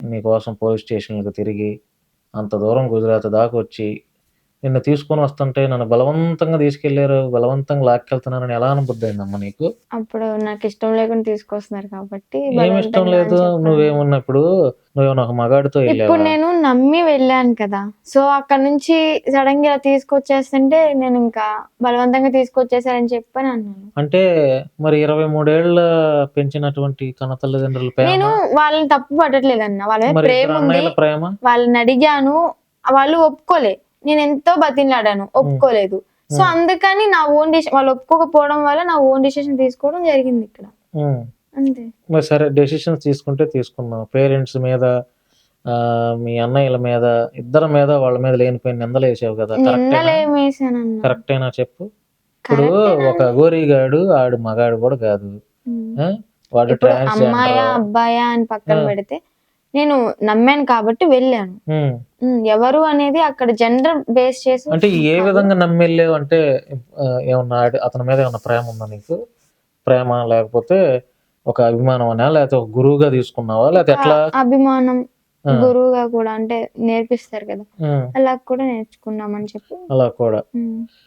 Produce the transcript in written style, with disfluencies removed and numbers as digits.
నీకోసం పోలీస్ స్టేషన్‌లకి తిరిగి, అంత దూరం గుజరాత్ దాకొచ్చి, నిన్ను తీసుకొని వస్తుంటే నన్ను బలవంతంగా తీసుకెళ్లారు, బలవంతంగా లాక్కెళ్తున్నారని ఎలా అనుబుద్దయిందమ్మా నీకు? అప్పుడు నాకిష్టం లేకుండా తీసుకొస్తున్నారు కాబట్టి ఏమిష్టం బలవంతంగా లేదు? అని చెప్పాను. నువ్వేమన్నా ఇప్పుడు నువ్వేమన్నా ఒక మగాడితో ఇప్పుడు ఎళ్ళావా? నేను నమ్మి వెళ్ళాను కదా! సో, అక్కడి నుంచి సడెన్‌గా ఇలా తీసుకొచ్చేస్తుంటే నేనింకా బలవంతంగా తీసుకొచ్చేసారని చెప్పని అన్నాను. అంటే మరి 23 ఏళ్ల పెంచినటువంటి కన్న తల్లిదండ్రుల నేను ప్రేమ, వాళ్ళని తప్పు పట్టట్లేదన్న. వాళ్ళ మీద మరి ఇద్దరు ప్రేముంది. అన్నయ్యల ప్రేమ? వాళ్ళనడిగాను. వాళ్ళు ఒప్పుకోలే. నేనెంతో బతిమలాడాను. ఒప్పుకోలేదు. సో, హ్మ్. అందుకని నా ఓన్ వాళ్ళు ఒప్పుకోకపోవడం వల్ల నా ఓన్ డిసిషన్ తీసుకోవడం జరిగిందిక్కడ. హ్మ్. అంతే. మరి సరే డెసిషన్స్ తీసుకుంటే తీసుకున్నావు. పేరెంట్స్ మీద, మీ అన్నయ్యల మీద, ఇద్దరి మీద వాళ్ళ మీద లేనిపోయిన నిందలేసావు కదా! కరెక్టేనా? నిందలేమేసానన్న. కరెక్టేనా చెప్పు? ఇప్పుడు ఒక కరెక్టేనండి. గోరిగాడు ఆడు మగాడు కూడా కాదు. హ్మ్. ఆ! వాడు ఇప్పుడు అమ్మాయా, ట్రాన్స్‌జెండరు. అబ్బాయా అని పక్కన ఆ! పెడితే నేను నమ్మాను కాబట్టి వెళ్ళాను. హ్మ్. ఎవరు అనేది అక్కడ జెండర్ బేస్ చేసి అంటే ఏ కాదు. విధంగా నమ్మెళ్ళావు? అంటే ఏమన్నా అతని మీద ఏమన్నా ప్రేమ ఉందా నీకు? ప్రేమ లేకపోతే ఒక అభిమానమనా? లేకపోతే ఒక గురువుగా తీసుకున్నావా? ఒక లేకపోతే ఎట్లా? అభిమానం, ఆ! గురువుగా కూడా అంటే నేర్పిస్తారు కదా! హ్మ్. అలా కూడా నేర్చుకున్నామని చెప్పి అలా కూడా. హ్మ్.